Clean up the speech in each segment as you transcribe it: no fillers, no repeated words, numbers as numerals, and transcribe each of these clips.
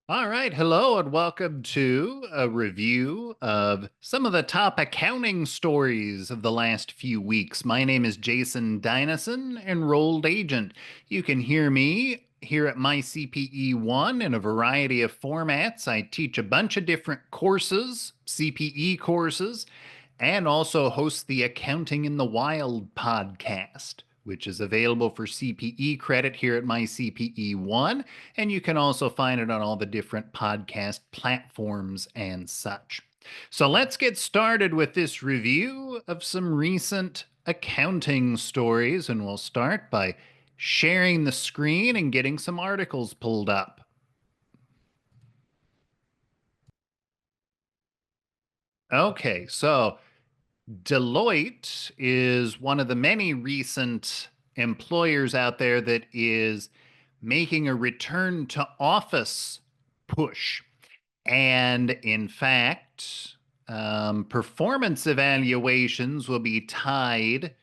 All right. Hello, and welcome to a review of some of the top accounting stories of the last few weeks. My name is Jason Dynison, enrolled agent. You can hear me here at MyCPE1 in a variety of formats. I teach a bunch of different courses, CPE courses, and also host the Accounting in the Wild podcast, which is available for CPE credit here at MyCPE1. And you can also find it on all the different podcast platforms and such. So let's get started with this review of some recent accounting stories. And we'll start by sharing the screen and getting some articles pulled up. Okay, so Deloitte is one of the many recent employers out there that is making a return to office push. And in fact, performance evaluations will be tied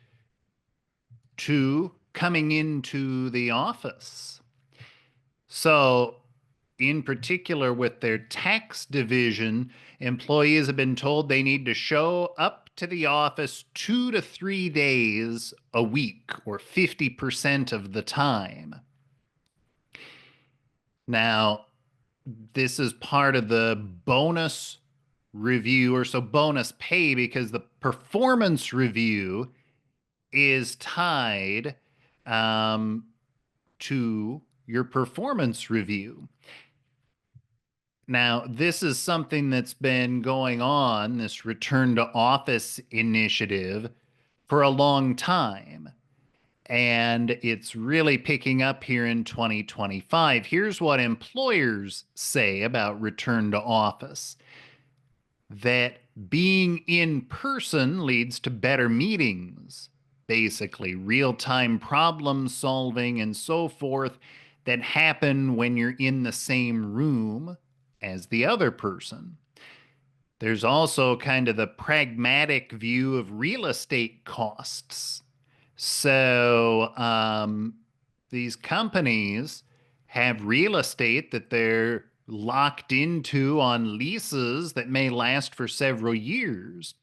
to coming into the office. So, in particular, with their tax division, employees have been told they need to show up to the office 2 to 3 days a week, or 50% of the time. Now, this is part of the bonus review, or so bonus pay, because the performance review is tied um, to your performance review. Now, this is something that's been going on, this return to office initiative, for a long time. And it's really picking up here in 2025. Here's what employers say about return to office: that being in person leads to better meetings, basically, real time problem solving and so forth, that happen when you're in the same room as the other person. There's also kind of the pragmatic view of real estate costs. So these companies have real estate that they're locked into on leases that may last for several years.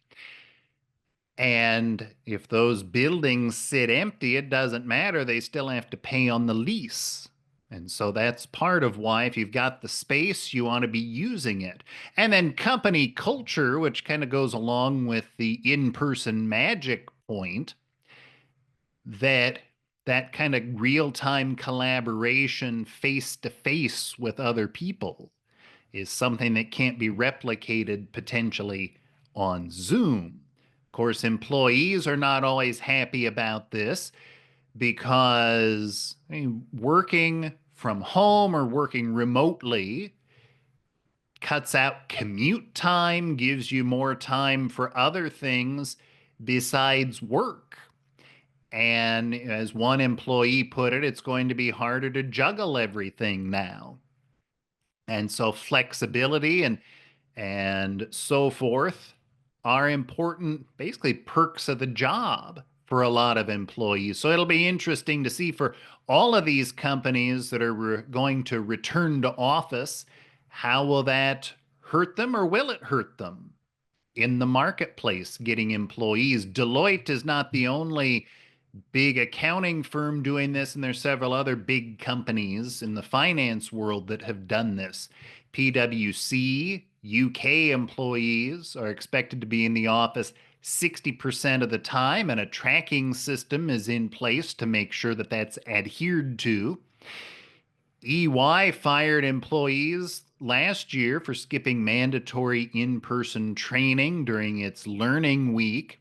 And if those buildings sit empty, it doesn't matter. They still have to pay on the lease. And so that's part of why, if you've got the space, you want to be using it. And then company culture, which kind of goes along with the in-person magic point, that that kind of real-time collaboration face to face with other people is something that can't be replicated potentially on Zoom. Of course, employees are not always happy about this, because working from home or working remotely cuts out commute time, gives you more time for other things besides work. And as one employee put it, it's going to be harder to juggle everything now. And so flexibility and so forth are important, basically perks of the job for a lot of employees. So it'll be interesting to see, for all of these companies that are going to return to office, how will that hurt them, or will it hurt them in the marketplace getting employees? Deloitte is not the only big accounting firm doing this, and there's several other big companies in the finance world that have done this. PwC UK employees are expected to be in the office 60% of the time, and a tracking system is in place to make sure that that's adhered to. EY fired employees last year for skipping mandatory in-person training during its learning week.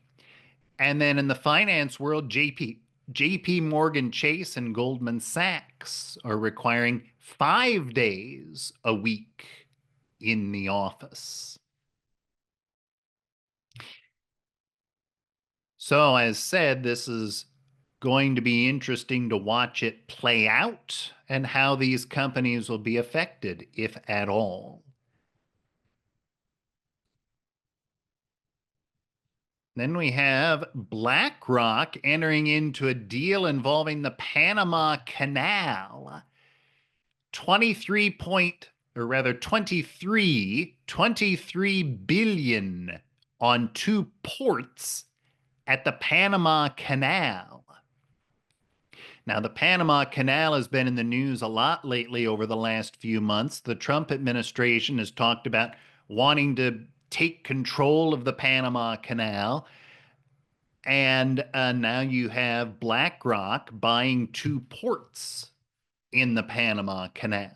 And then in the finance world, JP Morgan Chase and Goldman Sachs are requiring 5 days a week in the office. So, as said, this is going to be interesting to watch it play out, and how these companies will be affected, if at all. Then we have BlackRock entering into a deal involving the Panama Canal. 23.5 or rather 23 billion on two ports at the Panama Canal. Now, the Panama Canal has been in the news a lot lately over the last few months. The Trump administration has talked about wanting to take control of the Panama Canal. And now you have BlackRock buying two ports in the Panama Canal.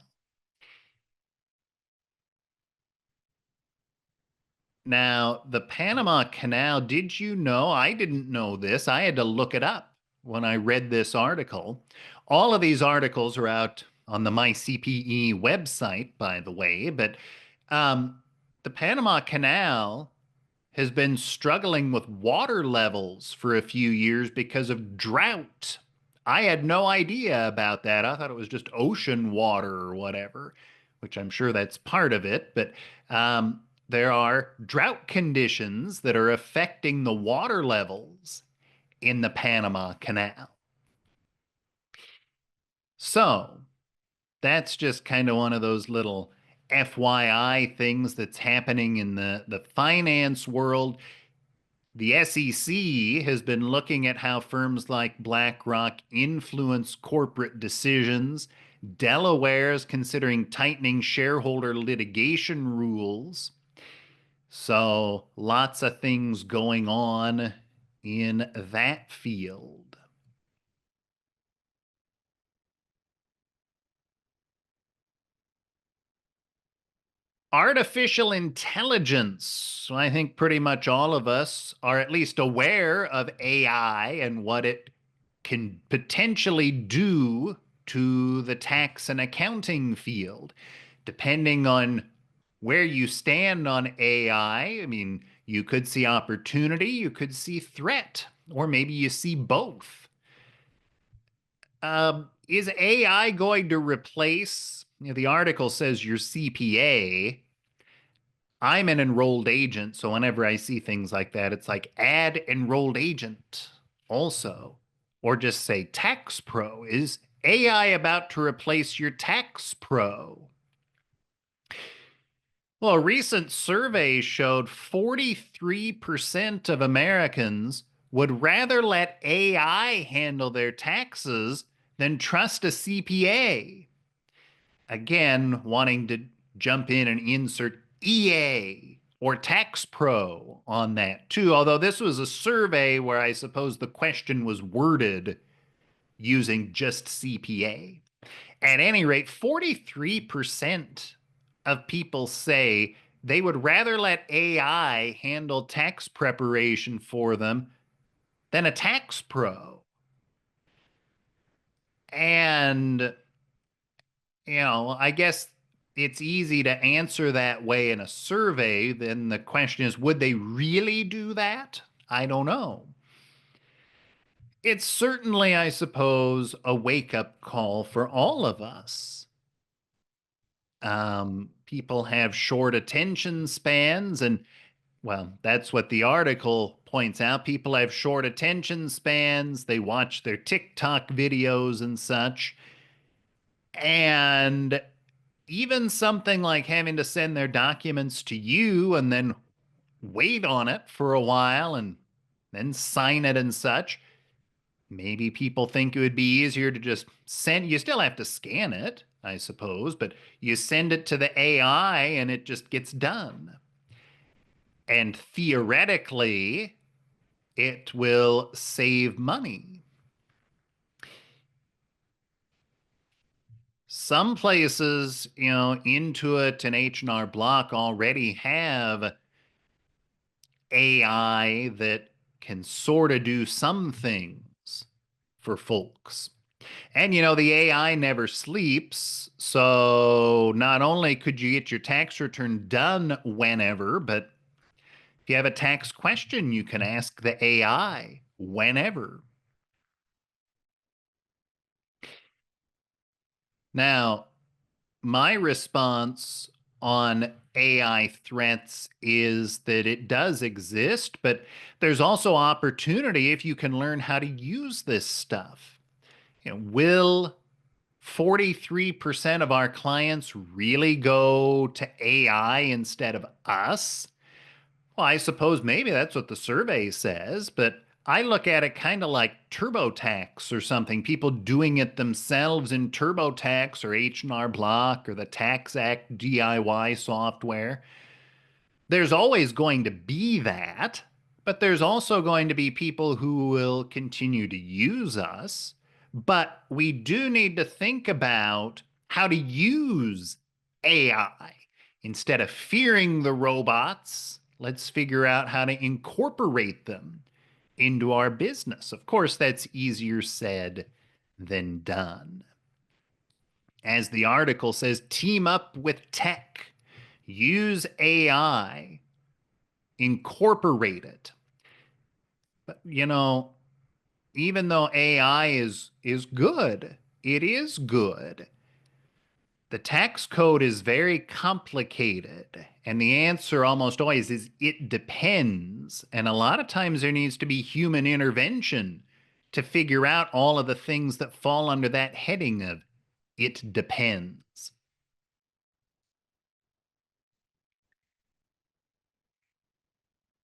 Now, the Panama Canal, did you know? I didn't know this. I had to look it up when I read this article. All of these articles are out on the MyCPE website, by the way, but um, the Panama Canal has been struggling with water levels for a few years because of drought. I had no idea about that. I thought it was just ocean water or whatever, which I'm sure that's part of it. But there are drought conditions that are affecting the water levels in the Panama Canal. So that's just kind of one of those little FYI things that's happening in the finance world. The SEC has been looking at how firms like BlackRock influence corporate decisions. Delaware is considering tightening shareholder litigation rules. So, lots of things going on in that field. Artificial intelligence. I think pretty much all of us are at least aware of AI and what it can potentially do to the tax and accounting field. Depending on where you stand on AI, I mean, you could see opportunity, you could see threat, or maybe you see both. Is AI going to replace, the article says your CPA? I'm an enrolled agent, so whenever I see things like that, it's like add enrolled agent also, or just say tax pro. Is AI about to replace your tax pro? Well, a recent survey showed 43% of Americans would rather let AI handle their taxes than trust a CPA. Again, wanting to jump in and insert EA or Tax Pro on that too. Although this was a survey where I suppose the question was worded using just CPA. At any rate, 43% of people say they would rather let AI handle tax preparation for them than a tax pro. And I guess it's easy to answer that way in a survey. Then the question is, would they really do that? I don't know. It's certainly, I suppose, a wake up call for all of us. People have short attention spans, and well, that's what the article points out. People have short attention spans, they watch their TikTok videos and such. And even something like having to send their documents to you and then wait on it for a while and then sign it and such. Maybe people think it would be easier to just send, you still have to scan it, I suppose, but you send it to the AI and it just gets done. And theoretically, it will save money. Some places, Intuit and H&R Block already have AI that can sort of do some things for folks. And the AI never sleeps. So not only could you get your tax return done whenever, but if you have a tax question, you can ask the AI whenever. Now, my response on AI threats is that it does exist, but there's also opportunity if you can learn how to use this stuff. Will 43% of our clients really go to AI instead of us. Well, I suppose maybe that's what the survey says, but I look at it kind of like TurboTax or something. People doing it themselves in TurboTax or H&R Block or the Tax Act DIY software. There's always going to be that, but there's also going to be people who will continue to use us. But we do need to think about how to use AI. Instead of fearing the robots, let's figure out how to incorporate them into our business. Of course, that's easier said than done. As the article says, team up with tech, use AI, incorporate it. But even though AI is good, it is good. The tax code is very complicated, and the answer almost always is it depends. And a lot of times there needs to be human intervention to figure out all of the things that fall under that heading of it depends.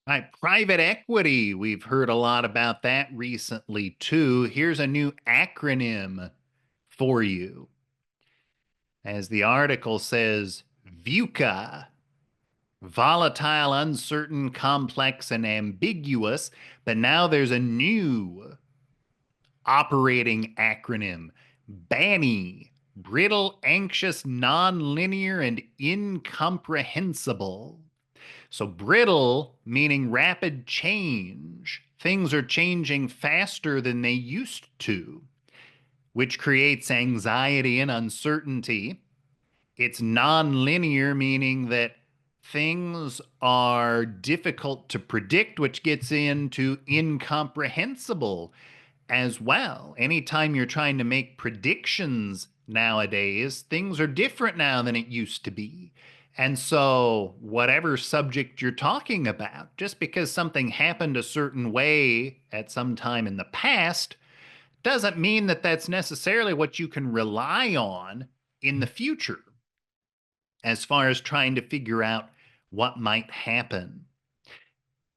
All right, private equity. We've heard a lot about that recently too. Here's a new acronym for you. As the article says, VUCA, volatile, uncertain, complex, and ambiguous. But now there's a new operating acronym, BANI, brittle, anxious, nonlinear, and incomprehensible. So brittle meaning rapid change. Things are changing faster than they used to, which creates anxiety and uncertainty. It's nonlinear, meaning that things are difficult to predict, which gets into incomprehensible as well. Anytime you're trying to make predictions nowadays, things are different now than it used to be. And so, whatever subject you're talking about, just because something happened a certain way at some time in the past, doesn't mean that that's necessarily what you can rely on in the future as far as trying to figure out what might happen.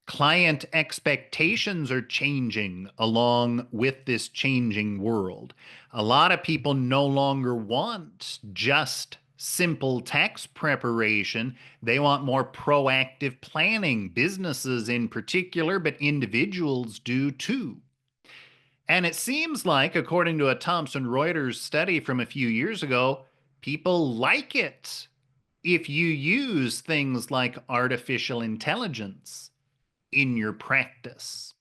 Client expectations are changing along with this changing world. A lot of people no longer want just simple tax preparation. They want more proactive planning, businesses in particular, but individuals do too. And it seems like, according to a Thomson Reuters study from a few years ago, people like it if you use things like artificial intelligence in your practice.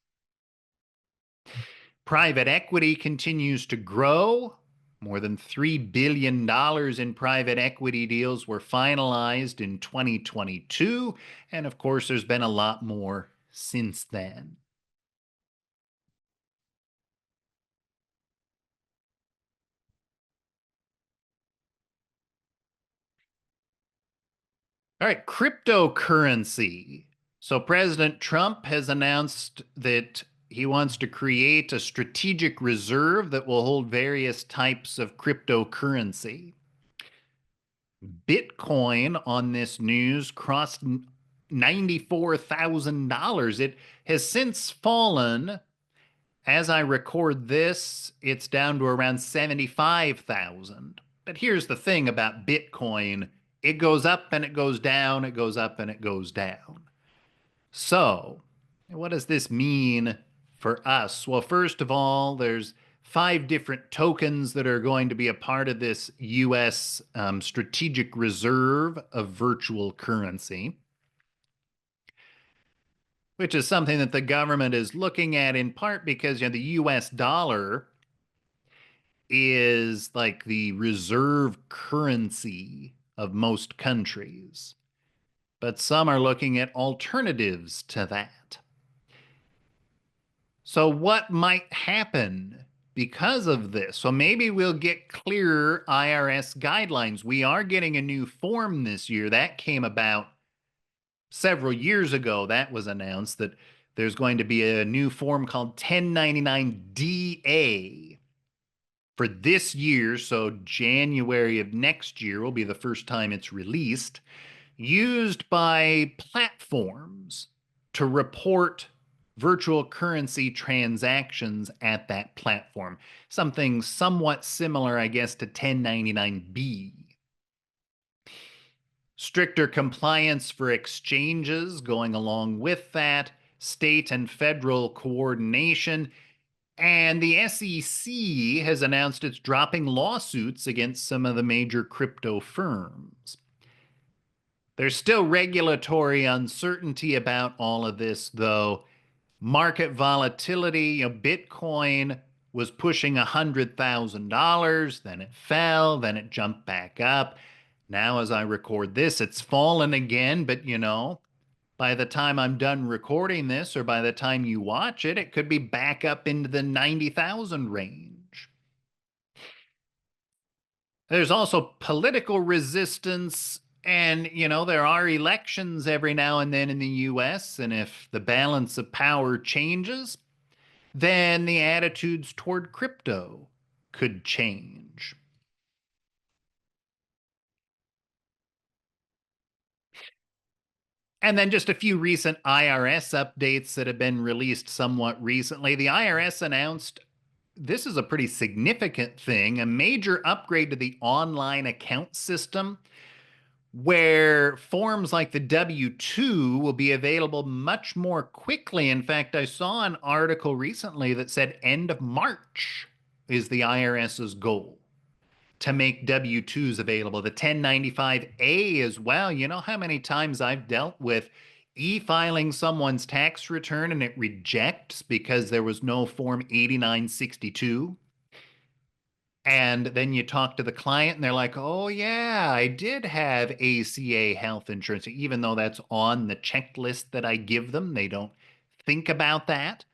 Private equity continues to grow. More than $3 billion in private equity deals were finalized in 2022. And of course, there's been a lot more since then. All right, cryptocurrency. So President Trump has announced that he wants to create a strategic reserve that will hold various types of cryptocurrency. Bitcoin on this news crossed $94,000. It has since fallen. As I record this, it's down to around 75,000. But here's the thing about Bitcoin, it goes up and it goes down, it goes up and it goes down. So, what does this mean for us? Well, first of all, there's 5 different tokens that are going to be a part of this US strategic reserve of virtual currency, which is something that the government is looking at in part because the US dollar is like the reserve currency of most countries, but some are looking at alternatives to that. So, what might happen because of this? So, maybe we'll get clearer IRS guidelines. We are getting a new form this year that came about several years ago. That was announced that there's going to be a new form called 1099 DA. for this year, so January of next year will be the first time it's released, used by platforms to report virtual currency transactions at that platform. Something somewhat similar, I guess, to 1099-B. Stricter compliance for exchanges going along with that, state and federal coordination, and the SEC has announced it's dropping lawsuits against some of the major crypto firms. There's still regulatory uncertainty about all of this, though. Market volatility, Bitcoin was pushing $100,000, then it fell, then it jumped back up. Now, as I record this, it's fallen again, but by the time I'm done recording this or by the time you watch it, it could be back up into the 90,000 range. There's also political resistance, and there are elections every now and then in the US, and if the balance of power changes, then the attitudes toward crypto could change. And then just a few recent IRS updates that have been released somewhat recently. The IRS announced this is a pretty significant thing, a major upgrade to the online account system where forms like the W-2 will be available much more quickly. In fact, I saw an article recently that said end of March is the IRS's goal to make W-2s available. The 1095-A as well. You know how many times I've dealt with e-filing someone's tax return and it rejects because there was no Form 8962? And then you talk to the client and they're like, oh, yeah, I did have ACA health insurance, even though that's on the checklist that I give them. They don't think about that.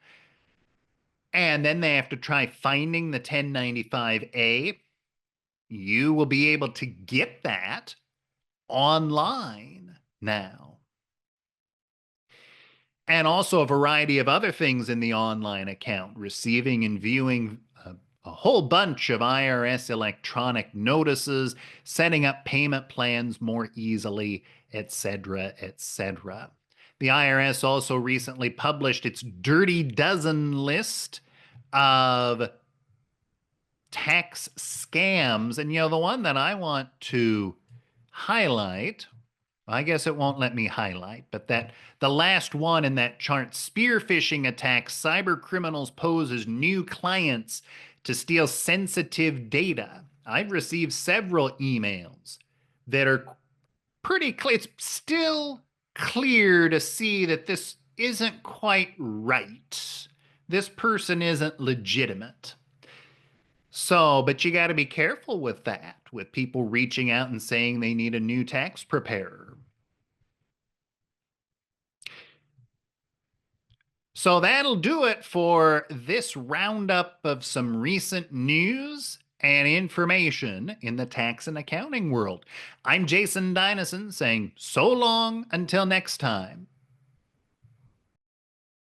And then they have to try finding the 1095-A. You will be able to get that online now. And also a variety of other things in the online account, receiving and viewing a whole bunch of IRS electronic notices, setting up payment plans more easily, etc., etc. The IRS also recently published its Dirty Dozen list of tax scams. And, the one that I want to highlight, I guess it won't let me highlight, but that the last one in that chart, spear phishing attacks, cyber criminals pose as new clients to steal sensitive data. I've received several emails that are pretty clear. It's still clear to see that this isn't quite right. This person isn't legitimate. So, but you got to be careful with that, with people reaching out and saying they need a new tax preparer. So that'll do it for this roundup of some recent news and information in the tax and accounting world. I'm Jason Dynison saying so long until next time.